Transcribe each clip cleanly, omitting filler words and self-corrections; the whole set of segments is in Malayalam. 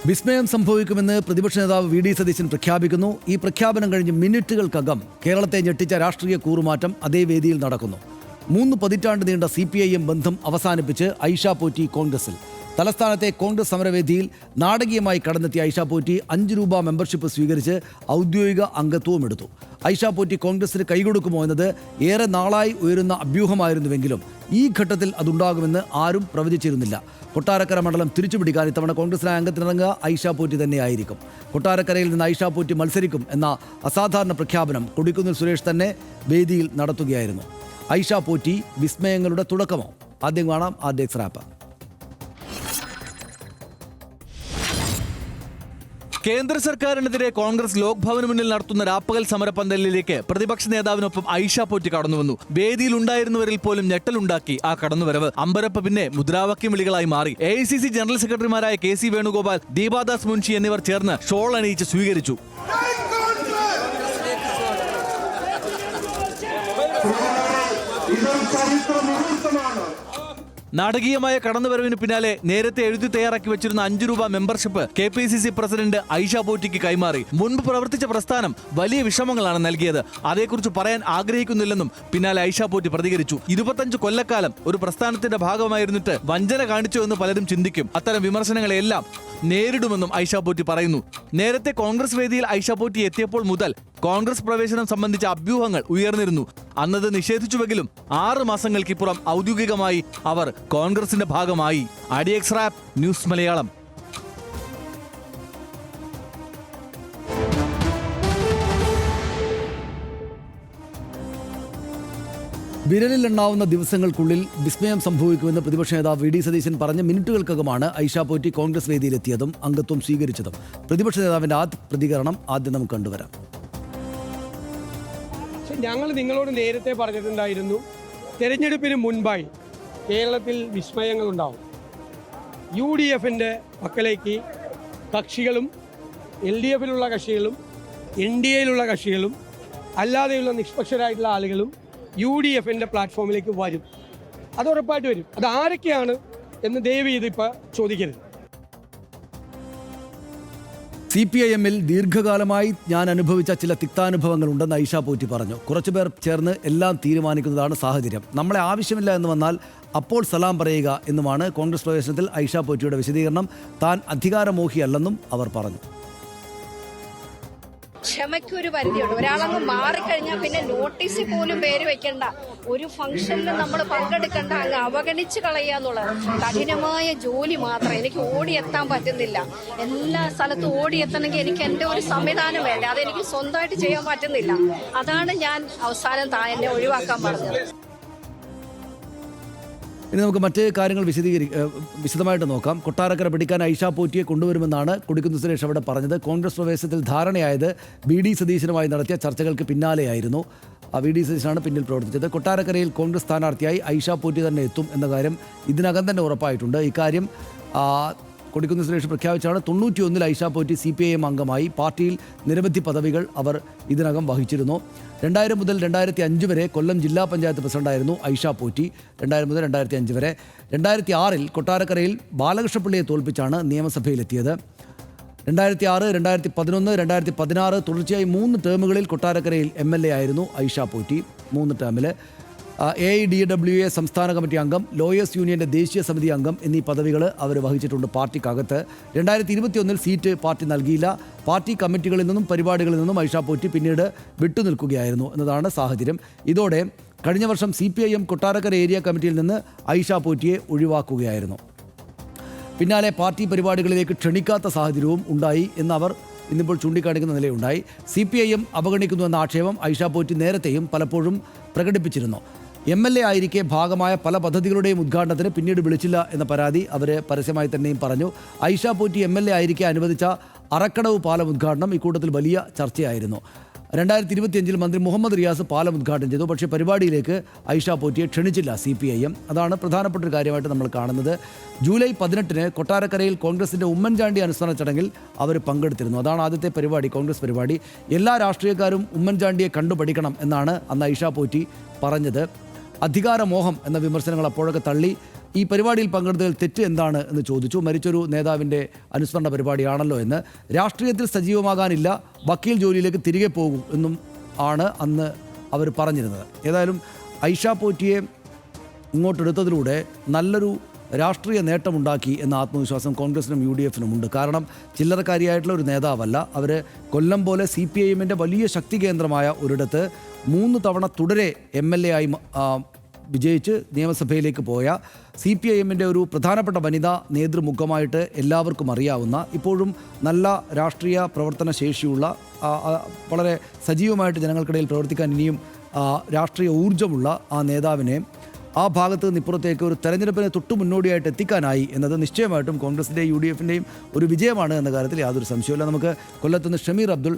വിസ്മയം സംഭവിക്കുമെന്ന് പ്രതിപക്ഷ നേതാവ് വി ഡി സതീശൻ പ്രഖ്യാപിക്കുന്നു. ഈ പ്രഖ്യാപനം കഴിഞ്ഞ് മിനിറ്റുകൾക്കകം കേരളത്തെ ഞെട്ടിച്ച രാഷ്ട്രീയ കൂറുമാറ്റം അതേ വേദിയിൽ നടക്കുന്നു. 3 പതിറ്റാണ്ട് നീണ്ട CPIM ബന്ധം അവസാനിപ്പിച്ച് ഐഷ പോറ്റി കോൺഗ്രസിൽ. തലസ്ഥാനത്തെ കോൺഗ്രസ് സമരവേദിയിൽ നാടകീയമായി കടന്നെത്തിയ ഐഷ പോറ്റി 5 രൂപ മെമ്പർഷിപ്പ് സ്വീകരിച്ച് ഔദ്യോഗിക അംഗത്വവും എടുത്തു. ഐഷ പോറ്റി കോൺഗ്രസിന് കൈകൊടുക്കുമോ എന്നത് ഏറെ നാളായി ഉയരുന്ന അഭ്യൂഹമായിരുന്നുവെങ്കിലും ഈ ഘട്ടത്തിൽ അതുണ്ടാകുമെന്ന് ആരും പ്രവചിച്ചിരുന്നില്ല. കൊട്ടാരക്കര മണ്ഡലം തിരിച്ചുപിടിക്കാൻ ഇത്തവണ കോൺഗ്രസിനായ അംഗത്തിനിറങ്ങുക ഐഷ പോറ്റി തന്നെയായിരിക്കും. കൊട്ടാരക്കരയിൽ നിന്ന് ഐഷ പോറ്റി മത്സരിക്കും എന്ന അസാധാരണ പ്രഖ്യാപനം കൊടിക്കുന്നിൽ സുരേഷ് തന്നെ വേദിയിൽ നടത്തുകയായിരുന്നു. ഐഷ പോറ്റി വിസ്മയങ്ങളുടെ തുടക്കമോ? ആദ്യം കാണാം ആർഡിഎക്സ് റാപ്പ്. കേന്ദ്ര സർക്കാരിനെതിരെ കോൺഗ്രസ് ലോക്ഭവന് മുന്നിൽ നടത്തുന്ന രാപ്പകൽ സമരപന്തലിലേക്ക് പ്രതിപക്ഷ നേതാവിനൊപ്പം ഐഷ പോറ്റി കടന്നുവന്നു. വേദിയിൽ ഉണ്ടായിരുന്നവരിൽ പോലും ഞെട്ടലുണ്ടാക്കി ആ കടന്നുവരവ്. അമ്പരപ്പ് പിന്നെ മുദ്രാവാക്യം വിളികളായി മാറി. AICC ജനറൽ സെക്രട്ടറിമാരായ KC വേണുഗോപാൽ, ദീപാദാസ് മുൻഷി എന്നിവർ ചേർന്ന് ഷോൾ അണിയിച്ച് സ്വീകരിച്ചു. നാടകീയമായ കടന്നുവരവിന് പിന്നാലെ നേരത്തെ എഴുതി തയ്യാറാക്കി വെച്ചിരുന്ന 5 രൂപ മെമ്പർഷിപ്പ് KPCC പ്രസിഡന്റ് ഐഷ പോറ്റിക്ക് കൈമാറി. മുൻപ് പ്രവർത്തിച്ച പ്രസ്ഥാനം വലിയ വിഷമങ്ങളാണ് നൽകിയത്. അതേക്കുറിച്ച് പറയാൻ ആഗ്രഹിക്കുന്നില്ലെന്നും പിന്നാലെ ഐഷ പോറ്റി പ്രതികരിച്ചു. 25 കൊല്ലക്കാലം ഒരു പ്രസ്ഥാനത്തിന്റെ ഭാഗമായിരുന്നിട്ട് വഞ്ചന കാണിച്ചു എന്ന് പലരും ചിന്തിക്കും. അത്തരം വിമർശനങ്ങളെല്ലാം നേരിടുമെന്നും ഐഷ പോറ്റി പറയുന്നു. നേരത്തെ കോൺഗ്രസ് വേദിയിൽ ഐഷ പോറ്റി എത്തിയപ്പോൾ മുതൽ കോൺഗ്രസ് പ്രവേശനം സംബന്ധിച്ച അഭ്യൂഹങ്ങൾ ഉയർന്നിരുന്നു. അന്നത് നിഷേധിച്ചുവെങ്കിലും 6 മാസങ്ങൾക്കിപ്പുറം ഔദ്യോഗികമായി അവർ കോൺഗ്രസിന്റെ ഭാഗമായി. ആർഡിഎക്സ് റാപ്പ് ന്യൂസ് മലയാളം. വിരലിലെണ്ണാവുന്ന ദിവസങ്ങൾക്കുള്ളിൽ വിസ്മയം സംഭവിക്കുമെന്ന് പ്രതിപക്ഷ നേതാവ് വി ഡി സതീശൻ പറഞ്ഞ മിനിറ്റുകൾക്കകമാണ് ഐഷ പോറ്റി കോൺഗ്രസ് വേദിയിലെത്തിയതും അംഗത്വം സ്വീകരിച്ചതും. പ്രതിപക്ഷ നേതാവിന്റെ പ്രതികരണം ആദ്യം നമുക്ക് കണ്ടുവരാം. ഞങ്ങൾ നിങ്ങളോട് നേരത്തെ പറഞ്ഞിട്ടുണ്ടായിരുന്നു, തെരഞ്ഞെടുപ്പിന് മുൻപായി കേരളത്തിൽ വിസ്മയങ്ങളുണ്ടാവും. UDFന്റെ പക്കലേക്ക് കക്ഷികളും LDFിലുള്ള കക്ഷികളും NDAയിലുള്ള കക്ഷികളും അല്ലാതെയുള്ള നിഷ്പക്ഷരായിട്ടുള്ള ആളുകളും UDFന്റെ പ്ലാറ്റ്ഫോമിലേക്ക് വരും. അത് ഉറപ്പായിട്ട് വരും. അത് ആരൊക്കെയാണ് എന്ന് ദയവ് ചെയ്ത് ഇപ്പോൾ ചോദിക്കരുത്. CPIMൽ ദീർഘകാലമായി ഞാൻ അനുഭവിച്ച ചില തിക്താനുഭവങ്ങളുണ്ടെന്ന് ഐഷ പോറ്റി പറഞ്ഞു. കുറച്ചുപേർ ചേർന്ന് എല്ലാം തീരുമാനിക്കുന്നതാണ് സാഹചര്യം. നമ്മളെ ആവശ്യമില്ല എന്ന് വന്നാൽ അപ്പോൾ സലാം പറയുക എന്നുമാണ് കോൺഗ്രസ് പ്രവേശനത്തിൽ ഐഷ പോറ്റിയുടെ വിശദീകരണം. താൻ അധികാരമോഹിയല്ലെന്നും അവർ പറഞ്ഞു. ക്ഷമയ്ക്കൊരു പരിധിയുണ്ട്. ഒരാളങ്ങ് മാറിക്കഴിഞ്ഞാൽ പിന്നെ നോട്ടീസിൽ പോലും പേര് വെക്കണ്ട, ഒരു ഫംഗ്ഷനിൽ നമ്മൾ പങ്കെടുക്കണ്ട, അങ്ങ് അവഗണിച്ച് കളയുക എന്നുള്ളത് കഠിനമായ ജോലി മാത്രം. എനിക്ക് ഓടിയെത്താൻ പറ്റുന്നില്ല. എല്ലാ സ്ഥലത്തും ഓടിയെത്തണമെങ്കിൽ എനിക്ക് എൻ്റെ ഒരു സംവിധാനം വേണ്ടേ, അതെനിക്ക് സ്വന്തമായിട്ട് ചെയ്യാൻ പറ്റുന്നില്ല. അതാണ് ഞാൻ അവസാനം എന്നെ ഒഴിവാക്കാൻ പറഞ്ഞത്. ഇനി നമുക്ക് മറ്റ് കാര്യങ്ങൾ വിശദമായിട്ട് നോക്കാം. കൊട്ടാരക്കര പിടിക്കാൻ ഐഷ പോറ്റിയെ കൊണ്ടുവരുമെന്നാണ് കൊടിക്കുന്നിൽ സുരേഷ് അവിടെ പറഞ്ഞത്. കോൺഗ്രസ് പ്രവേശനത്തിൽ ധാരണയായത് വി ഡി സതീശനുമായി നടത്തിയ ചർച്ചകൾക്ക് പിന്നാലെയായിരുന്നു. വി ഡി സതീശനാണ് പിന്നിൽ പ്രവർത്തിച്ചത്. കൊട്ടാരക്കരയിൽ കോൺഗ്രസ് സ്ഥാനാർത്ഥിയായി ഐഷ പോറ്റി തന്നെ എത്തും എന്ന കാര്യം ഇതിനകം തന്നെ ഉറപ്പായിട്ടുണ്ട്. ഇക്കാര്യം കൊടിക്കുന്നിൽ സുരേഷ് പ്രഖ്യാപിച്ചാണ്. 91-ൽ ഐഷ പോറ്റി CPIM അംഗമായി. പാർട്ടിയിൽ നിരവധി പദവികൾ അവർ ഇതിനകം വഹിച്ചിരുന്നു. 2000 മുതൽ 2005 വരെ കൊല്ലം ജില്ലാ പഞ്ചായത്ത് പ്രസിഡന്റായിരുന്നു ഐഷ പോറ്റി. 2000 മുതൽ 2005 വരെ. 2006-ൽ കൊട്ടാരക്കരയിൽ ബാലകൃഷ്ണപിള്ളയെ തോൽപ്പിച്ചാണ് നിയമസഭയിലെത്തിയത്. 2006, 2011, 2016 തുടർച്ചയായി 3 ടേമുകളിൽ കൊട്ടാരക്കരയിൽ MLA ആയിരുന്നു ഐഷ പോറ്റി. 3 ടേമിൽ AIDWA സംസ്ഥാന കമ്മിറ്റി അംഗം, ലോയേഴ്സ് യൂണിയന്റെ ദേശീയ സമിതി അംഗം എന്നീ പദവികൾ അവർ വഹിച്ചിട്ടുണ്ട് പാർട്ടിക്കകത്ത്. 2021-ൽ സീറ്റ് പാർട്ടി നൽകിയില്ല. പാർട്ടി കമ്മിറ്റികളിൽ നിന്നും പരിപാടികളിൽ നിന്നും ഐഷ പോറ്റി പിന്നീട് വിട്ടുനിൽക്കുകയായിരുന്നു എന്നതാണ് സാഹചര്യം. ഇതോടെ കഴിഞ്ഞ വർഷം CPIM കൊട്ടാരക്കര ഏരിയ കമ്മിറ്റിയിൽ നിന്ന് ഐഷ പോറ്റിയെ ഒഴിവാക്കുകയായിരുന്നു. പിന്നാലെ പാർട്ടി പരിപാടികളിലേക്ക് ക്ഷണിക്കാത്ത സാഹചര്യവും ഉണ്ടായി എന്നവർ ഇന്നിപ്പോൾ ചൂണ്ടിക്കാണിക്കുന്ന നിലയുണ്ടായി. CPIM അവഗണിക്കുന്നുവെന്ന ആക്ഷേപം ഐഷ പോറ്റി നേരത്തെയും പലപ്പോഴും പ്രകടിപ്പിച്ചിരുന്നു. MLA ആയിരിക്കെ ഭാഗമായ പല പദ്ധതികളുടെയും ഉദ്ഘാടനത്തിന് പിന്നീട് വിളിച്ചില്ല എന്ന പരാതി അവർ പരസ്യമായി തന്നെയും പറഞ്ഞു. ഐഷ പോറ്റി MLA ആയിരിക്കെ അനുവദിച്ച അറക്കടവ് പാലം ഉദ്ഘാടനം ഇക്കൂട്ടത്തിൽ വലിയ ചർച്ചയായിരുന്നു. 2025-ൽ മന്ത്രി മുഹമ്മദ് റിയാസ് പാലം ഉദ്ഘാടനം ചെയ്തു. പക്ഷേ പരിപാടിയിലേക്ക് ഐഷ പോറ്റിയെ ക്ഷണിച്ചില്ല CPIM. അതാണ് പ്രധാനപ്പെട്ട ഒരു കാര്യമായിട്ട് നമ്മൾ കാണുന്നത്. ജൂലൈ 18-ന് കൊട്ടാരക്കരയിൽ കോൺഗ്രസിൻ്റെ ഉമ്മൻചാണ്ടി അനുസ്മരണ ചടങ്ങിൽ അവർ പങ്കെടുത്തിരുന്നു. അതാണ് ആദ്യത്തെ പരിപാടി, കോൺഗ്രസ് പരിപാടി. എല്ലാ രാഷ്ട്രീയക്കാരും ഉമ്മൻചാണ്ടിയെ കണ്ടുപഠിക്കണം എന്നാണ് അന്ന് ഐഷ പോറ്റി പറഞ്ഞത്. അധികാരമോഹം എന്ന വിമർശനങ്ങൾ അപ്പോഴൊക്കെ തള്ളി ഈ പരിപാടിയിൽ പങ്കെടുത്തതിൽ തെറ്റ് എന്താണ് എന്ന് ചോദിച്ചു. മരിച്ചൊരു നേതാവിൻ്റെ അനുസ്മരണ പരിപാടിയാണല്ലോ എന്ന്. രാഷ്ട്രീയത്തിൽ സജീവമാകാനില്ല, വക്കീൽ ജോലിയിലേക്ക് തിരികെ പോകും എന്നും ആണ് അന്ന് അവർ പറഞ്ഞിരുന്നത്. ഏതായാലും ഐഷ പോറ്റിയെ ഇങ്ങോട്ടെടുത്തതിലൂടെ നല്ലൊരു രാഷ്ട്രീയ നേട്ടമുണ്ടാക്കി എന്ന ആത്മവിശ്വാസം കോൺഗ്രസിനും UDF-നും ഉണ്ട്. കാരണം ചില്ലറക്കാരിയായിട്ടുള്ള ഒരു നേതാവല്ല. അവർ കൊല്ലം പോലെ CPIM-ൻ്റെ വലിയ ശക്തി കേന്ദ്രമായ ഒരിടത്ത് 3 തവണ തുടരെ MLA ആയി വിജയിച്ച് നിയമസഭയിലേക്ക് പോയ CPIM-ൻ്റെ ഒരു പ്രധാനപ്പെട്ട വനിതാ നേതൃമുഖമായിട്ട് എല്ലാവർക്കും അറിയാവുന്ന, ഇപ്പോഴും നല്ല രാഷ്ട്രീയ പ്രവർത്തന ശേഷിയുള്ള, വളരെ സജീവമായിട്ട് ജനങ്ങൾക്കിടയിൽ പ്രവർത്തിക്കാൻ ഇനിയും രാഷ്ട്രീയ ഊർജ്ജമുള്ള ആ നേതാവിനെ ആ ഭാഗത്ത് നിന്ന് ഇപ്പുറത്തേക്ക് ഒരു തെരഞ്ഞെടുപ്പിന് തൊട്ടു മുന്നോടിയായിട്ട് എത്തിക്കാനായി എന്നത് നിശ്ചയമായിട്ടും കോൺഗ്രസിൻ്റെയും UDF-ൻ്റെയും ഒരു വിജയമാണ് എന്ന കാര്യത്തിൽ യാതൊരു സംശയമില്ല. നമുക്ക് കൊല്ലത്തുനിന്ന് ഷമീർ അബ്ദുൾ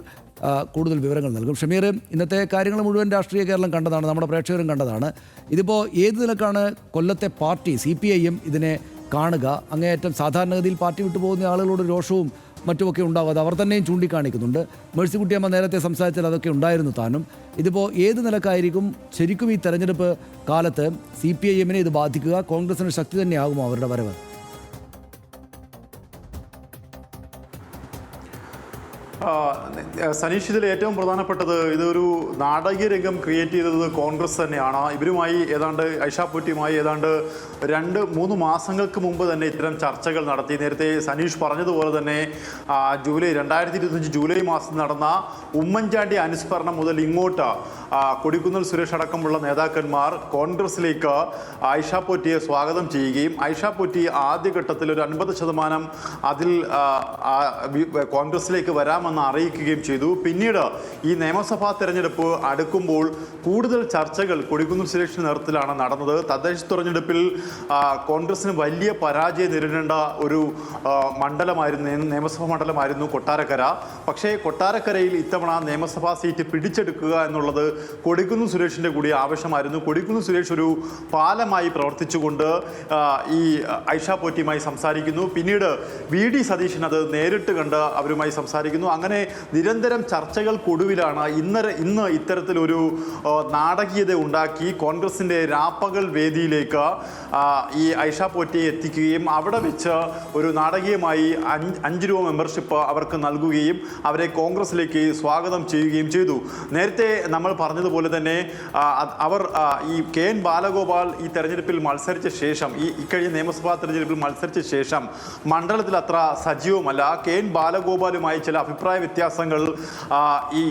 കൂടുതൽ വിവരങ്ങൾ നൽകും. ഷമീർ, ഇന്നത്തെ കാര്യങ്ങൾ മുഴുവൻ രാഷ്ട്രീയ കേരളം കണ്ടതാണ്, നമ്മുടെ പ്രേക്ഷകരും കണ്ടതാണ്. ഇതിപ്പോൾ ഏത് നിലക്കാണ് കൊല്ലത്തെ പാർട്ടി CPIM ഇതിനെ കാണുക? അങ്ങേയറ്റം സാധാരണഗതിയിൽ പാർട്ടി വിട്ടു പോകുന്ന ആളുകളോട് രോഷവും മറ്റുമൊക്കെ ഉണ്ടാവും, അത് അവർ തന്നെയും ചൂണ്ടിക്കാണിക്കുന്നുണ്ട്. മേഴ്സിക്കുട്ടിയമ്മ നേരത്തെ സംസാരിച്ചാൽ അതൊക്കെ ഉണ്ടായിരുന്നു താനും. ഇതിപ്പോൾ ഏത് നിലക്കായിരിക്കും ശരിക്കും ഈ തെരഞ്ഞെടുപ്പ് കാലത്ത് CPIM-നെ ഇത് ബാധിക്കുക? കോൺഗ്രസിന് ശക്തി തന്നെയാകുമോ അവരുടെ വരവ്? സനീഷ്, ഇതിൽ ഏറ്റവും പ്രധാനപ്പെട്ടത് ഇതൊരു നാടകീയ രംഗം ക്രിയേറ്റ് ചെയ്തത് കോൺഗ്രസ് തന്നെയാണ്. ഇവരുമായി ഏതാണ്ട് ഐഷ പോറ്റിയുമായി ഏതാണ്ട് 2-3 മാസങ്ങൾക്ക് മുമ്പ് തന്നെ ഇത്തരം ചർച്ചകൾ നടത്തി. നേരത്തെ സനീഷ് പറഞ്ഞതുപോലെ തന്നെ 2025 ജൂലൈ മാസം നടന്ന ഉമ്മൻചാണ്ടി അനുസ്മരണം മുതൽ ഇങ്ങോട്ട് കൊടിക്കുന്നിൽ സുരേഷ് അടക്കമുള്ള നേതാക്കന്മാർ കോൺഗ്രസിലേക്ക് ഐഷ പോറ്റിയെ സ്വാഗതം ചെയ്യുകയും ഐഷ പോറ്റി ആദ്യഘട്ടത്തിൽ ഒരു 50% അതിൽ കോൺഗ്രസിലേക്ക് വരാമെന്ന് അറിയിക്കുകയും ചെയ്തു. പിന്നീട് ഈ നിയമസഭാ തെരഞ്ഞെടുപ്പ് അടുക്കുമ്പോൾ കൂടുതൽ ചർച്ചകൾ കൊടിക്കുന്നിൽ സുരേഷിന്റെ നേതൃത്വത്തിലാണ് നടന്നത്. തദ്ദേശ തെരഞ്ഞെടുപ്പിൽ കോൺഗ്രസിന് വലിയ പരാജയം നേരിടേണ്ട ഒരു മണ്ഡലമായിരുന്നു, നിയമസഭാ മണ്ഡലമായിരുന്നു കൊട്ടാരക്കര. പക്ഷേ കൊട്ടാരക്കരയിൽ ഇത്തവണ നിയമസഭാ സീറ്റ് പിടിച്ചെടുക്കുക എന്നുള്ളത് കൊടിക്കുന്നിൽ സുരേഷിന്റെ കൂടി ആവശ്യമായിരുന്നു. കൊടിക്കുന്നിൽ സുരേഷ് ഒരു പാലമായി പ്രവർത്തിച്ചുകൊണ്ട് ഈ ഐഷ പോറ്റിയുമായി സംസാരിക്കുന്നു. പിന്നീട് VD സതീശൻ അത് നേരിട്ട് കണ്ട് അവരുമായി സംസാരിക്കുന്നു. അങ്ങനെ നിരന്തരം ചർച്ചകൾക്കൊടുവിലാണ് ഇന്ന് ഇത്തരത്തിലൊരു നാടകീയത ഉണ്ടാക്കി കോൺഗ്രസിൻ്റെ രാപ്പകൽ വേദിയിലേക്ക് ഈ ഐഷ പോറ്റിയെ എത്തിക്കുകയും അവിടെ വെച്ച് ഒരു നാടകീയമായി 5 രൂപ മെമ്പർഷിപ്പ് അവർക്ക് നൽകുകയും അവരെ കോൺഗ്രസിലേക്ക് സ്വാഗതം ചെയ്യുകയും ചെയ്തു. നേരത്തെ നമ്മൾ പറഞ്ഞതുപോലെ തന്നെ അവർ ഈ KN ബാലഗോപാൽ ഈ തെരഞ്ഞെടുപ്പിൽ മത്സരിച്ച ശേഷം, ഇക്കഴിഞ്ഞ നിയമസഭാ തെരഞ്ഞെടുപ്പിൽ മത്സരിച്ച ശേഷം മണ്ഡലത്തിൽ അത്ര സജീവമല്ല. KN ബാലഗോപാലുമായി ചില അഭിപ്രായ വ്യത്യാസങ്ങൾ ഈ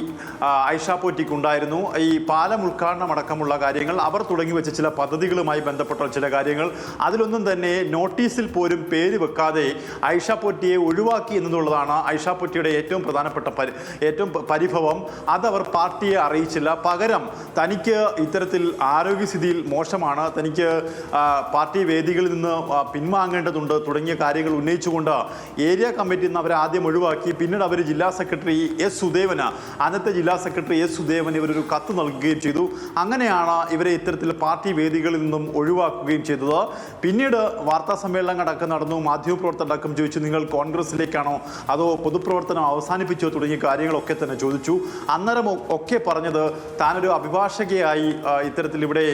ഐഷ പോറ്റിക്കുണ്ടായിരുന്നു. ഈ പാലം ഉദ്ഘാടനം അടക്കമുള്ള കാര്യങ്ങൾ, അവർ തുടങ്ങി വെച്ച ചില പദ്ധതികളുമായി ബന്ധപ്പെട്ട ചില കാര്യങ്ങൾ, അതിലൊന്നും തന്നെ നോട്ടീസിൽ പോലും പേര് വെക്കാതെ ഐഷ പോറ്റിയെ ഒഴിവാക്കി എന്നുള്ളതാണ് ഐഷ പോറ്റിയുടെ ഏറ്റവും പ്രധാനപ്പെട്ട ഏറ്റവും പരിഭവം. അതവർ പാർട്ടിയെ അറിയിച്ചില്ല. പകരം തനിക്ക് ഇത്തരത്തിൽ ആരോഗ്യസ്ഥിതിയിൽ മോശമാണ്, തനിക്ക് പാർട്ടി വേദികളിൽ നിന്ന് പിൻവാങ്ങേണ്ടതുണ്ട് തുടങ്ങിയ കാര്യങ്ങൾ ഉന്നയിച്ചുകൊണ്ട് ഏരിയ കമ്മിറ്റിയിൽ നിന്ന് അവരെ ആദ്യം ഒഴിവാക്കി. പിന്നീട് അവർ ജില്ലാ സെക്രട്ടറി അന്നത്തെ ജില്ലാ സെക്രട്ടറി എസ് സുദേവന് ഇവരൊരു കത്ത് നൽകുകയും ചെയ്തു. അങ്ങനെയാണ് ഇവരെ ഇത്തരത്തിൽ പാർട്ടി വേദികളിൽ നിന്നും ഒഴിവാക്കുകയും ചെയ്തത്. പിന്നീട് വാർത്താ സമ്മേളനങ്ങളടക്കം നടന്നു. മാധ്യമപ്രവർത്തകരടക്കം ചോദിച്ചു, നിങ്ങൾ കോൺഗ്രസിലേക്കാണോ അതോ പൊതുപ്രവർത്തനം അവസാനിപ്പിച്ചോ തുടങ്ങിയ കാര്യങ്ങളൊക്കെ തന്നെ ചോദിച്ചു. അന്നേരം ഒക്കെ പറഞ്ഞത് താനൊരു അഭിഭാഷകയായി ഇത്തരത്തിൽ ഇവിടെ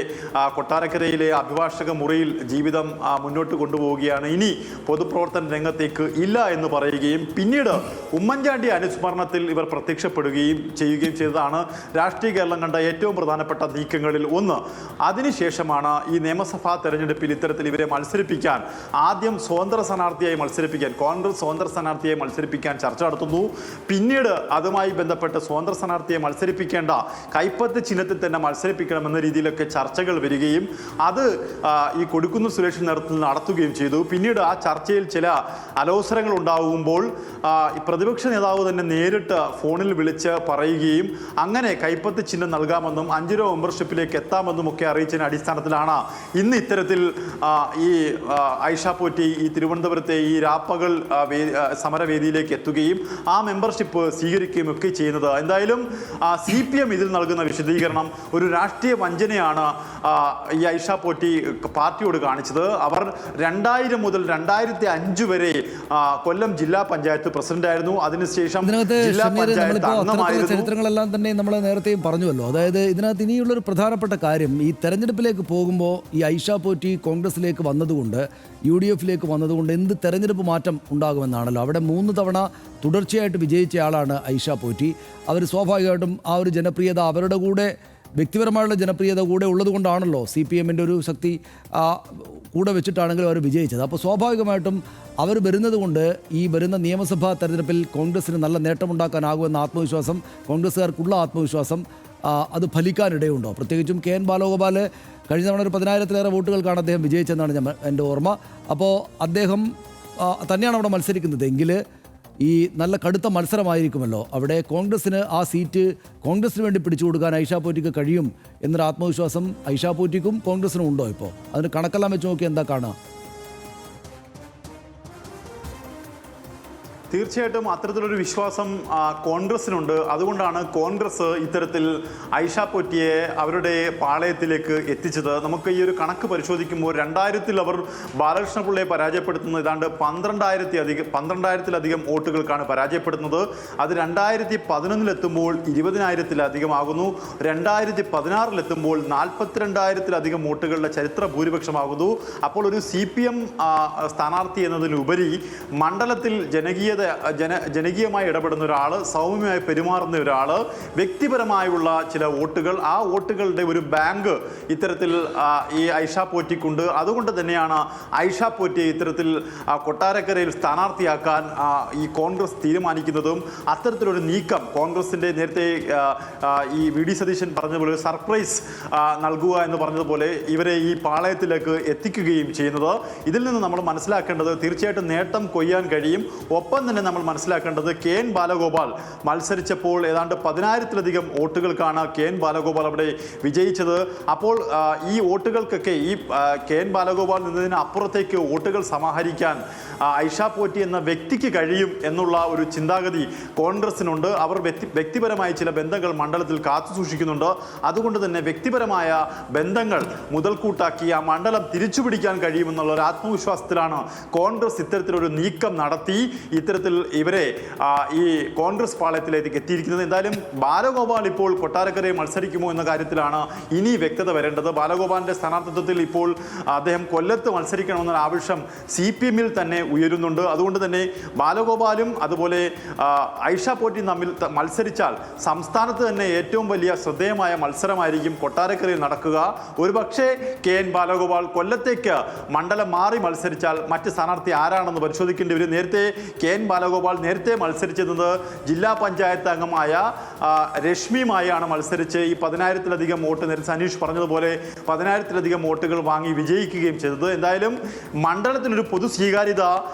കൊട്ടാരക്കരയിലെ അഭിഭാഷക മുറിയിൽ ജീവിതം മുന്നോട്ട് കൊണ്ടുപോവുകയാണ്, ഇനി പൊതുപ്രവർത്തന രംഗത്തേക്ക് ഇല്ല എന്ന് പറയുകയും പിന്നീട് ഉമ്മൻചാണ്ടി അനുസ്മരണത്തിൽ ഇവർ പ്രത്യക്ഷപ്പെടുകയും ചെയ്യുകയും ചെയ്തതാണ് രാഷ്ട്രീയ കേരളം കണ്ട ഏറ്റവും പ്രധാനപ്പെട്ട നീക്കങ്ങളിൽ ഒന്ന്. അതിനുശേഷമാണ് ഈ നിയമസഭാ തെരഞ്ഞെടുപ്പിൽ ഇത്തരത്തിൽ ഇവരെ മത്സരിപ്പിക്കാൻ, ആദ്യം സ്വതന്ത്ര സ്ഥാനാർത്ഥിയായി മത്സരിപ്പിക്കാൻ, കോൺഗ്രസ് സ്വതന്ത്ര സ്ഥാനാർത്ഥിയായി മത്സരിപ്പിക്കാൻ ചർച്ച നടത്തുന്നു. പിന്നീട് അതുമായി ബന്ധപ്പെട്ട് സ്വതന്ത്ര സ്ഥാനാർത്ഥിയെ മത്സരിപ്പിക്കേണ്ട, കൈപ്പത്ത് ചിഹ്നത്തിൽ തന്നെ മത്സരിപ്പിക്കണമെന്ന രീതിയിലൊക്കെ ചർച്ചകൾ വരികയും അത് ഈ കൊടിക്കുന്നിൽ സുരേഷിന്റെ നേതൃത്വത്തിൽ നടത്തുകയും ചെയ്തു. പിന്നീട് ആ ചർച്ചയിൽ ചില അലോസരങ്ങൾ ഉണ്ടാകുമ്പോൾ പ്രതിപക്ഷ നേതാവ് തന്നെ നേരിട്ട് ഫോണിൽ വിളിച്ച് പറയുകയും അങ്ങനെ കൈപ്പത്ത് ചിഹ്നം നൽകാമെന്നും 5 രൂപ മെമ്പർഷിപ്പിലേക്ക് എത്താമെന്നും ഒക്കെ അറിയിച്ചതിന്റെ അടിസ്ഥാനത്തിലാണ് ഇന്ന് ഇത്തരത്തിൽ ഈ ഐഷ പോറ്റി ഈ തിരുവനന്തപുരത്തെ ഈ രാപ്പകൽ സമരവേദിയിലേക്ക് എത്തുകയും ആ മെമ്പർഷിപ്പ് സ്വീകരിക്കുകയും ഒക്കെ ചെയ്യുന്നത്. എന്തായാലും CPM ഇതിൽ നൽകുന്ന എന്ന വിശദീകരണം ഒരു രാഷ്ട്രീയ വഞ്ചനയാണ് ഈ ഐഷ പോറ്റി പാർട്ടിയോട് കാണിച്ചത്. അവർ 2000 മുതൽ 2005 വരെ കൊല്ലം ജില്ലാ പഞ്ചായത്ത് പ്രസിഡന്റായിരുന്നു. അതിനുശേഷം ജില്ലാ പഞ്ചായത്ത് അംഗമായിരുന്നു. ചരിത്രങ്ങളെല്ലാം തന്നെ നമ്മൾ നേരത്തെയും പറഞ്ഞുവല്ലോ. അതായത് ഇതിനകത്ത് ഇനിയുള്ളൊരു പ്രധാനപ്പെട്ട കാര്യം, ഈ തെരഞ്ഞെടുപ്പിലേക്ക് പോകുമ്പോൾ ഈ ഐഷ പോറ്റി കോൺഗ്രസിലേക്ക് വന്നതുകൊണ്ട്, UDF-ലേക്ക് വന്നതുകൊണ്ട് എന്ത് തെരഞ്ഞെടുപ്പ് മാറ്റം ഉണ്ടാകുമെന്നാണല്ലോ. അവിടെ 3 തവണ തുടർച്ചയായിട്ട് വിജയിച്ച ആളാണ് ഐഷ പോറ്റി. അവർ സ്വാഭാവികമായിട്ടും ആ ഒരു ജനപ്രിയത, അവരുടെ കൂടെ വ്യക്തിപരമായുള്ള ജനപ്രിയത കൂടെ ഉള്ളത് കൊണ്ടാണല്ലോ CPM-ൻ്റെ ഒരു ശക്തി കൂടെ വെച്ചിട്ടാണെങ്കിലും അവർ വിജയിച്ചത്. അപ്പോൾ സ്വാഭാവികമായിട്ടും അവർ വരുന്നത് കൊണ്ട് ഈ വരുന്ന നിയമസഭാ തെരഞ്ഞെടുപ്പിൽ കോൺഗ്രസിന് നല്ല നേട്ടമുണ്ടാക്കാനാകുമെന്ന ആത്മവിശ്വാസം, കോൺഗ്രസ്സുകാർക്കുള്ള ആത്മവിശ്വാസം അത് ഫലിക്കാനിടയുണ്ടോ? പ്രത്യേകിച്ചും KN ബാലഗോപാൽ കഴിഞ്ഞ തവണ ഒരു 10,000-ലേറെ വോട്ടുകൾക്കാണ് അദ്ദേഹം വിജയിച്ചതെന്നാണ് എൻ്റെ ഓർമ്മ. അപ്പോൾ അദ്ദേഹം തന്നെയാണ് അവിടെ മത്സരിക്കുന്നത് എങ്കിൽ ഈ നല്ല കടുത്ത മത്സരമായിരിക്കുമല്ലോ. അവിടെ കോൺഗ്രസിന് ആ സീറ്റ് കോൺഗ്രസിന് വേണ്ടി പിടിച്ചു കൊടുക്കാൻ ഐഷ പോറ്റിക്ക് കഴിയും എന്നൊരു ആത്മവിശ്വാസം ഐഷ പോറ്റിക്കും കോൺഗ്രസിനും ഉണ്ടോ? ഇപ്പോൾ അതിന് കണക്കെല്ലാം വെച്ച് നോക്കി എന്താ കാണുക? തീർച്ചയായിട്ടും അത്തരത്തിലൊരു വിശ്വാസം കോൺഗ്രസിനുണ്ട്. അതുകൊണ്ടാണ് കോൺഗ്രസ് ഇത്തരത്തിൽ ഐഷ പോറ്റിയെ അവരുടെ പാളയത്തിലേക്ക് എത്തിച്ചത്. നമുക്ക് ഈ ഒരു കണക്ക് പരിശോധിക്കുമ്പോൾ 2000-ൽ അവർ ബാലകൃഷ്ണപിള്ളയെ പരാജയപ്പെടുത്തുന്നത് ഏതാണ്ട് 12,000-ലധികം വോട്ടുകൾക്കാണ് പരാജയപ്പെടുന്നത്. അത് 2011-ലെത്തുമ്പോൾ 20,000-ലധികമാകുന്നു. 2016-ലെത്തുമ്പോൾ 42,000-ലധികം വോട്ടുകളുടെ ചരിത്ര ഭൂരിപക്ഷമാകുന്നു. അപ്പോൾ ഒരു CPM സ്ഥാനാർത്ഥി എന്നതിലുപരി മണ്ഡലത്തിൽ ജനകീയമായി ഇടപെടുന്ന ഒരാൾ, സൗമ്യമായി പെരുമാറുന്ന ഒരാൾ, വ്യക്തിപരമായുള്ള ചില വോട്ടുകൾ, ആ വോട്ടുകളുടെ ഒരു ബാങ്ക് ഇത്തരത്തിൽ ഈ ഐഷ പോറ്റിക്കുണ്ട്. അതുകൊണ്ട് തന്നെയാണ് ഐഷ പോറ്റിയെ ഇത്തരത്തിൽ കൊട്ടാരക്കരയിൽ സ്ഥാനാർത്ഥിയാക്കാൻ ഈ കോൺഗ്രസ് തീരുമാനിക്കുന്നതും. അത്തരത്തിലൊരു നീക്കം കോൺഗ്രസിൻ്റെ നേരത്തെ ഈ VD സതീശൻ പറഞ്ഞതുപോലെ സർപ്രൈസ് നൽകുക എന്ന് പറഞ്ഞതുപോലെ ഇവരെ ഈ പാളയത്തിലേക്ക് എത്തിക്കുകയും ചെയ്യുന്നത്. ഇതിൽ നിന്ന് നമ്മൾ മനസ്സിലാക്കേണ്ടത് തീർച്ചയായിട്ടും നേട്ടം കൊയ്യാൻ കഴിയും. ഒപ്പം തന്നെ നമ്മൾ മനസ്സിലാക്കേണ്ടത് KN ബാലഗോപാൽ മത്സരിച്ചപ്പോൾ ഏതാണ്ട് 10,000-ലധികം വോട്ടുകൾക്കാണ് KN ബാലഗോപാൽ അവിടെ വിജയിച്ചത്. അപ്പോൾ ഈ വോട്ടുകൾക്കൊക്കെ ഈ KN ബാലഗോപാൽ നിന്നതിന് അപ്പുറത്തേക്ക് വോട്ടുകൾ സമാഹരിക്കാൻ ഐഷ പോറ്റി എന്ന വ്യക്തിക്ക് കഴിയും എന്നുള്ള ഒരു ചിന്താഗതി കോൺഗ്രസിനുണ്ട്. അവർ വ്യക്തിപരമായ ചില ബന്ധങ്ങൾ മണ്ഡലത്തിൽ കാത്തു സൂക്ഷിക്കുന്നുണ്ട്. അതുകൊണ്ട് തന്നെ വ്യക്തിപരമായ ബന്ധങ്ങൾ മുതൽക്കൂട്ടാക്കി ആ മണ്ഡലം തിരിച്ചുപിടിക്കാൻ കഴിയുമെന്നുള്ള ഒരു ആത്മവിശ്വാസത്തിലാണ് കോൺഗ്രസ് ഇത്തരത്തിലൊരു നീക്കം നടത്തി ഇത്തരത്തിൽ ഇവരെ ഈ കോൺഗ്രസ് പാളയത്തിലേക്ക് എത്തിയിരിക്കുന്നത്. എന്തായാലും ബാലഗോപാൽ ഇപ്പോൾ കൊട്ടാരക്കരയിൽ മത്സരിക്കുമോ എന്ന കാര്യത്തിലാണ് ഇനി വ്യക്തത വരേണ്ടത്. ബാലഗോപാലിന്റെ സ്ഥാനാർത്ഥിത്വത്തിൽ ഇപ്പോൾ അദ്ദേഹം കൊല്ലത്ത് മത്സരിക്കണമെന്ന ആവശ്യം CPM-ൽ തന്നെ ഉയരുന്നുണ്ട്. അതുകൊണ്ട് തന്നെ ബാലഗോപാലും അതുപോലെ ഐഷ പോറ്റിയും തമ്മിൽ മത്സരിച്ചാൽ സംസ്ഥാനത്ത് തന്നെ ഏറ്റവും വലിയ ശ്രദ്ധേയമായ മത്സരമായിരിക്കും കൊട്ടാരക്കരയിൽ നടക്കുക. ഒരുപക്ഷെ KN ബാലഗോപാൽ കൊല്ലത്തേക്ക് മണ്ഡലം മാറി മത്സരിച്ചാൽ മറ്റ് സ്ഥാനാർത്ഥി ആരാണെന്ന് പരിശോധിക്കേണ്ടി വരും. നേരത്തെ KN ബാലഗോപാൽ നേരത്തെ മത്സരിച്ചത് ജില്ലാ പഞ്ചായത്ത് അംഗമായ രശ്മിയുമായാണ് മത്സരിച്ച് ഈ 10,000-ലധികം വോട്ട്, നേരത്തെ സനീഷ് പറഞ്ഞതുപോലെ 10,000-ലധികം വോട്ടുകൾ വാങ്ങി വിജയിക്കുകയും ചെയ്തത്. എന്തായാലും മണ്ഡലത്തിനൊരു പൊതു സ്വീകാര്യത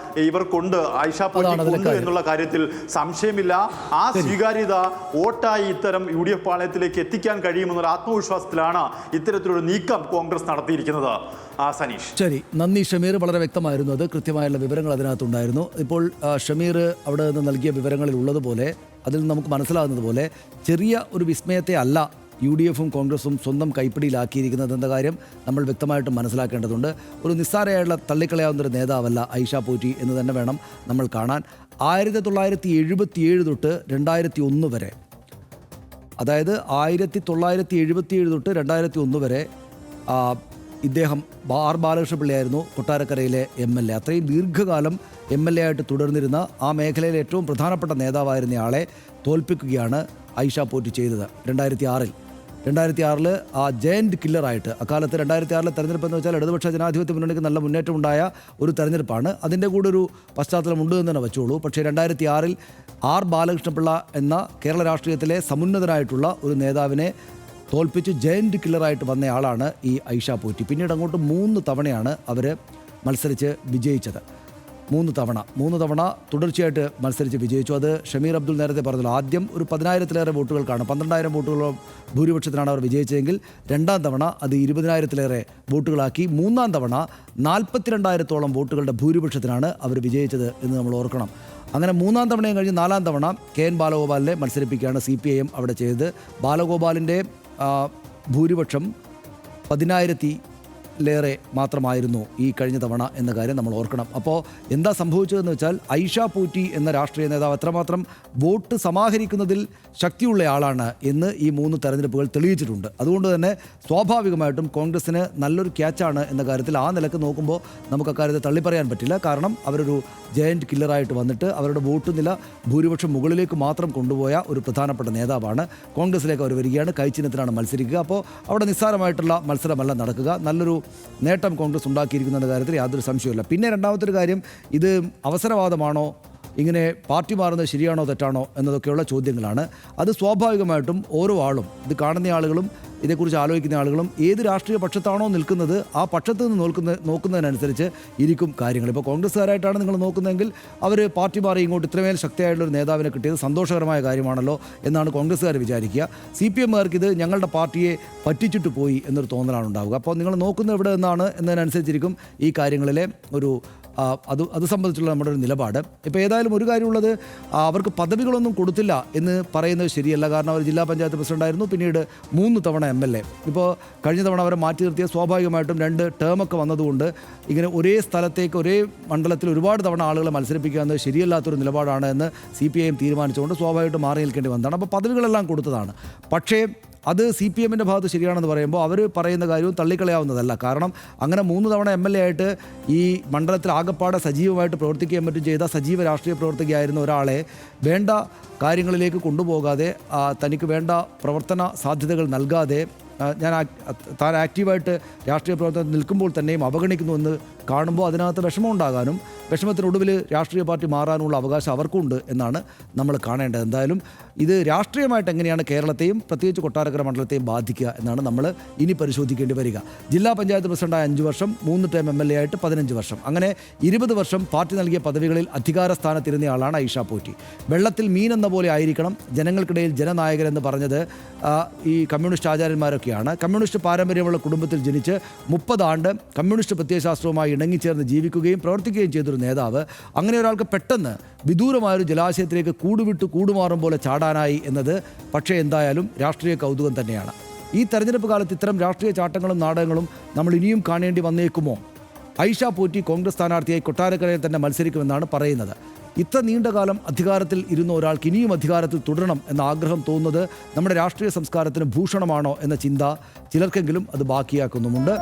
ഇവർക്കുണ്ട്, ഐഷ പോറ്റിക്കുണ്ട് എന്നുള്ള കാര്യത്തിൽ സംശയമില്ല. ആ സ്വീകാര്യത വോട്ടായി ഇത്തരം UDF പാളയത്തിലേക്ക് എത്തിക്കാൻ കഴിയുമെന്നുള്ള ആത്മവിശ്വാസത്തിലാണ് ഇത്തരത്തിലൊരു നീക്കം കോൺഗ്രസ് നടത്തിയിരിക്കുന്നത്. സനീഷ്. ശരി, നന്ദി ഷമീർ. വളരെ വ്യക്തമായിരുന്നു, അത് കൃത്യമായുള്ള വിവരങ്ങൾ അതിനകത്തുണ്ടായിരുന്നു. ഇപ്പോൾ ഷമീർ അവിടെ നിന്ന് നൽകിയ വിവരങ്ങളിൽ ഉള്ളതുപോലെ, അതിൽ നിന്ന് നമുക്ക് മനസ്സിലാകുന്നത് പോലെ ചെറിയ ഒരു വിസ്മയത്തെ അല്ല UDF-ഉം കോൺഗ്രസും സ്വന്തം കൈപ്പിടിയിലാക്കിയിരിക്കുന്നത് എന്ന കാര്യം നമ്മൾ വ്യക്തമായിട്ട് മനസ്സിലാക്കേണ്ടതുണ്ട്. ഒരു നിസ്സാരമായുള്ള തള്ളിക്കളയാവുന്നൊരു നേതാവല്ല ഐഷ പോറ്റി എന്ന് തന്നെ വേണം നമ്മൾ കാണാൻ. 1977 തൊട്ട് 2001 വരെ, അതായത് 1977 തൊട്ട് 2001 വരെ ഇദ്ദേഹം ബാലകൃഷ്ണപിള്ളയായിരുന്നു കൊട്ടാരക്കരയിലെ MLA. അത്രയും ദീർഘകാലം MLA ആയിട്ട് തുടർന്നിരുന്ന ആ മേഖലയിലെ ഏറ്റവും പ്രധാനപ്പെട്ട നേതാവായിരുന്നയാളെ തോൽപ്പിക്കുകയാണ് ഐഷ പോറ്റി ചെയ്തത് 2006-ൽ ആ ജയന്റ് കില്ലറായിട്ട്. അക്കാലത്ത് 2006-ലെ തെരഞ്ഞെടുപ്പ് എന്ന് വെച്ചാൽ ഇടതുപക്ഷ ജനാധിപത്യ മുന്നണിക്ക് നല്ല മുന്നേറ്റമുണ്ടായ ഒരു തെരഞ്ഞെടുപ്പാണ്. അതിൻ്റെ കൂടെ ഒരു പശ്ചാത്തലമുണ്ട് എന്ന് തന്നെ വെച്ചോളൂ. പക്ഷേ 2006-ൽ ബാലകൃഷ്ണപിള്ള എന്ന കേരള രാഷ്ട്രീയത്തിലെ സമുന്നതനായിട്ടുള്ള ഒരു നേതാവിനെ തോൽപ്പിച്ച് ജയന്റ് കില്ലറായിട്ട് വന്നയാളാണ് ഈ ഐഷ പോറ്റി. പിന്നീട് അങ്ങോട്ട് 3 തവണയാണ് അവർ മത്സരിച്ച് വിജയിച്ചത്. 3 തവണ തുടർച്ചയായിട്ട് മത്സരിച്ച് വിജയിച്ചു. അത് ഷമീർ അബ്ദുൾ നേരത്തെ പറഞ്ഞല്ലോ, ആദ്യം ഒരു 10,000-ലേറെ വോട്ടുകൾക്കാണ്, 12,000 വോട്ടുകളോ ഭൂരിപക്ഷത്തിനാണ് അവർ വിജയിച്ചതെങ്കിൽ രണ്ടാം തവണ അത് 20,000-ലേറെ വോട്ടുകളാക്കി, മൂന്നാം തവണ 42,000-ഓളം വോട്ടുകളുടെ ഭൂരിപക്ഷത്തിനാണ് അവർ വിജയിച്ചത് എന്ന് നമ്മൾ ഓർക്കണം. അങ്ങനെ 3-ാം തവണയും കഴിഞ്ഞ് 4-ാം തവണ KN ബാലഗോപാലിനെ മത്സരിപ്പിക്കുകയാണ് CPIM അവിടെ ചെയ്തത്. ബാലഗോപാലിൻ്റെ ഭൂരിപക്ഷം 10,000-ലേറെ മാത്രമായിരുന്നു ഈ കഴിഞ്ഞ തവണ എന്ന കാര്യം നമ്മൾ ഓർക്കണം. അപ്പോൾ എന്താ സംഭവിച്ചതെന്ന് വെച്ചാൽ ഐഷ പൂറ്റി എന്ന രാഷ്ട്രീയ നേതാവ് എത്രമാത്രം വോട്ട് സമാഹരിക്കുന്നതിൽ ശക്തിയുള്ള ആളാണ് എന്ന് ഈ 3 തെരഞ്ഞെടുപ്പുകൾ തെളിയിച്ചിട്ടുണ്ട്. അതുകൊണ്ട് തന്നെ സ്വാഭാവികമായിട്ടും കോൺഗ്രസിന് നല്ലൊരു ക്യാച്ചാണ് എന്ന കാര്യത്തിൽ ആ നിലക്ക് നോക്കുമ്പോൾ നമുക്ക് അക്കാര്യത്തെ തള്ളിപ്പറയാൻ പറ്റില്ല. കാരണം അവരൊരു ജയൻറ്റ് കില്ലറായിട്ട് വന്നിട്ട് അവരുടെ വോട്ട് നില ഭൂരിപക്ഷം മുകളിലേക്ക് മാത്രം കൊണ്ടുപോയ ഒരു പ്രധാനപ്പെട്ട നേതാവാണ്. കോൺഗ്രസിലേക്ക് അവർ വരികയാണ്, കൈച്ചിഹ്നത്തിനാണ് മത്സരിക്കുക. അപ്പോൾ അവിടെ നിസ്സാരമായിട്ടുള്ള മത്സരമല്ല നടക്കുക. നല്ലൊരു നേട്ടം കോൺഗ്രസ് ഉണ്ടാക്കിയിരിക്കുന്ന കാര്യത്തിൽ യാതൊരു സംശയമില്ല. പിന്നെ രണ്ടാമത്തെ ഒരു കാര്യം, ഇത് അവസരവാദമാണോ, ഇങ്ങനെ പാർട്ടി മാറുന്നത് ശരിയാണോ തെറ്റാണോ എന്നതൊക്കെയുള്ള ചോദ്യങ്ങളാണ്. അത് സ്വാഭാവികമായിട്ടും ഓരോ ആളും, ഇത് കാണുന്ന ആളുകളും ഇതേക്കുറിച്ച് ആലോചിക്കുന്ന ആളുകളും ഏത് രാഷ്ട്രീയ പക്ഷത്താണോ നിൽക്കുന്നത് ആ പക്ഷത്ത് നിന്ന് നോക്കുന്നതിനനുസരിച്ച് ഇരിക്കും കാര്യങ്ങൾ. ഇപ്പോൾ കോൺഗ്രസ്സുകാരായിട്ടാണ് നിങ്ങൾ നോക്കുന്നതെങ്കിൽ അവർ പാർട്ടി മാറി ഇങ്ങോട്ട് ഇത്രമേൽ ശക്തിയായിട്ടുള്ളൊരു നേതാവിനെ കിട്ടിയത് സന്തോഷകരമായ കാര്യമാണല്ലോ എന്നാണ് കോൺഗ്രസ്സുകാർ വിചാരിക്കുക. CPMകാർക്ക് ഇത് ഞങ്ങളുടെ പാർട്ടിയെ പറ്റിച്ചിട്ട് പോയി എന്നൊരു തോന്നലാണ് ഉണ്ടാവുക. അപ്പോൾ നിങ്ങൾ നോക്കുന്നത് എവിടെ നിന്നാണ് എന്നതിനനുസരിച്ചിരിക്കും ഈ കാര്യങ്ങളിലെ ഒരു അത് സംബന്ധിച്ചുള്ള നമ്മുടെ ഒരു നിലപാട്. ഇപ്പോൾ ഏതായാലും ഒരു കാര്യമുള്ളത്, അവർക്ക് പദവികളൊന്നും കൊടുത്തില്ല എന്ന് പറയുന്നത് ശരിയല്ല. കാരണം അവർ ജില്ലാ പഞ്ചായത്ത് പ്രസിഡൻ്റായിരുന്നു, പിന്നീട് 3 തവണ MLA. ഇപ്പോൾ കഴിഞ്ഞ തവണ അവരെ മാറ്റി നിർത്തിയ സ്വാഭാവികമായിട്ടും 2 ടേമൊക്കെ വന്നതുകൊണ്ട് ഇങ്ങനെ ഒരേ സ്ഥലത്തേക്ക് ഒരേ മണ്ഡലത്തിൽ ഒരുപാട് തവണ ആളുകളെ മത്സരിപ്പിക്കുക എന്നത് ശരിയല്ലാത്തൊരു നിലപാടാണ് എന്ന് CPIM തീരുമാനിച്ചുകൊണ്ട് സ്വാഭാവികമായിട്ടും മാറി നിൽക്കേണ്ടി വന്നതാണ്. അപ്പോൾ പദവികളെല്ലാം കൊടുത്തതാണ്. പക്ഷേ അത് CPMൻ്റെ ഭാഗത്ത് ശരിയാണെന്ന് പറയുമ്പോൾ അവർ പറയുന്ന കാര്യവും തള്ളിക്കളയാവുന്നതല്ല. കാരണം അങ്ങനെ 3 തവണ MLA ആയിട്ട് ഈ മണ്ഡലത്തിൽ ആകപ്പാടെ സജീവമായിട്ട് പ്രവർത്തിക്കുകയും മറ്റും ചെയ്ത സജീവ രാഷ്ട്രീയ പ്രവർത്തകയായിരുന്ന ഒരാളെ വേണ്ട കാര്യങ്ങളിലേക്ക് കൊണ്ടുപോകാതെ, തനിക്ക് വേണ്ട പ്രവർത്തന സാധ്യതകൾ നൽകാതെ, താൻ ആക്റ്റീവായിട്ട് രാഷ്ട്രീയ പ്രവർത്തനം നിൽക്കുമ്പോൾ തന്നെയും അവഗണിക്കുന്നുവെന്ന് കാണുമ്പോൾ അതിനകത്ത് വിഷമമുണ്ടാകാനും വിഷമത്തിനൊടുവിൽ രാഷ്ട്രീയ പാർട്ടി മാറാനുള്ള അവകാശം അവർക്കുണ്ട് എന്നാണ് നമ്മൾ കാണേണ്ടത്. എന്തായാലും ഇത് രാഷ്ട്രീയമായിട്ട് എങ്ങനെയാണ് കേരളത്തെയും പ്രത്യേകിച്ച് കൊട്ടാരക്കര മണ്ഡലത്തെയും ബാധിക്കുക എന്നാണ് നമ്മൾ ഇനി പരിശോധിക്കേണ്ടി വരിക. ജില്ലാ പഞ്ചായത്ത് പ്രസിഡന്റായ 5 വർഷം, 3 ടൈം MLA ആയിട്ട് 15 വർഷം, അങ്ങനെ 20 വർഷം പാർട്ടി നൽകിയ പദവികളിൽ അധികാര സ്ഥാനത്തിരുന്നയാളാണ് ഐഷ പൂറ്റി. വെള്ളത്തിൽ മീൻ എന്ന പോലെ ആയിരിക്കണം ജനങ്ങൾക്കിടയിൽ ജനനായകരെന്ന് പറഞ്ഞത് ഈ കമ്മ്യൂണിസ്റ്റ് ആചാര്യന്മാരൊക്കെയാണ്. കമ്മ്യൂണിസ്റ്റ് പാരമ്പര്യമുള്ള കുടുംബത്തിൽ ജനിച്ച് 30 ആണ്ട് കമ്മ്യൂണിസ്റ്റ് പ്രത്യയശാസ്ത്രവുമായി ഇണങ്ങിച്ചേർന്ന് ജീവിക്കുകയും പ്രവർത്തിക്കുകയും ചെയ്തൊരു നേതാവ്, അങ്ങനെ ഒരാൾക്ക് പെട്ടെന്ന് വിദൂരമായൊരു ജലാശയത്തിലേക്ക് കൂടുവിട്ട് കൂടുമാറും പോലെ ചാടാനായി എന്നത് പക്ഷേ എന്തായാലും രാഷ്ട്രീയ കൗതുകം തന്നെയാണ്. ഈ തെരഞ്ഞെടുപ്പ് കാലത്ത് ഇത്തരം രാഷ്ട്രീയ ചാട്ടങ്ങളും നാടകങ്ങളും നമ്മൾ ഇനിയും കാണേണ്ടി വന്നേക്കുമോ? ഐഷ പൂറ്റി കോൺഗ്രസ് സ്ഥാനാർത്ഥിയായി കൊട്ടാരക്കരയിൽ തന്നെ മത്സരിക്കുമെന്നാണ് പറയുന്നത്. ഇത്ര നീണ്ടകാലം അധികാരത്തിൽ ഇരുന്ന ഒരാൾക്ക് ഇനിയും അധികാരത്തിൽ തുടരണം എന്ന ആഗ്രഹം തോന്നുന്നത് നമ്മുടെ രാഷ്ട്രീയ സംസ്കാരത്തിന് ഭൂഷണമാണോ എന്ന ചിന്ത ചിലർക്കെങ്കിലും അത് ബാക്കിയാക്കുന്നുമുണ്ട്.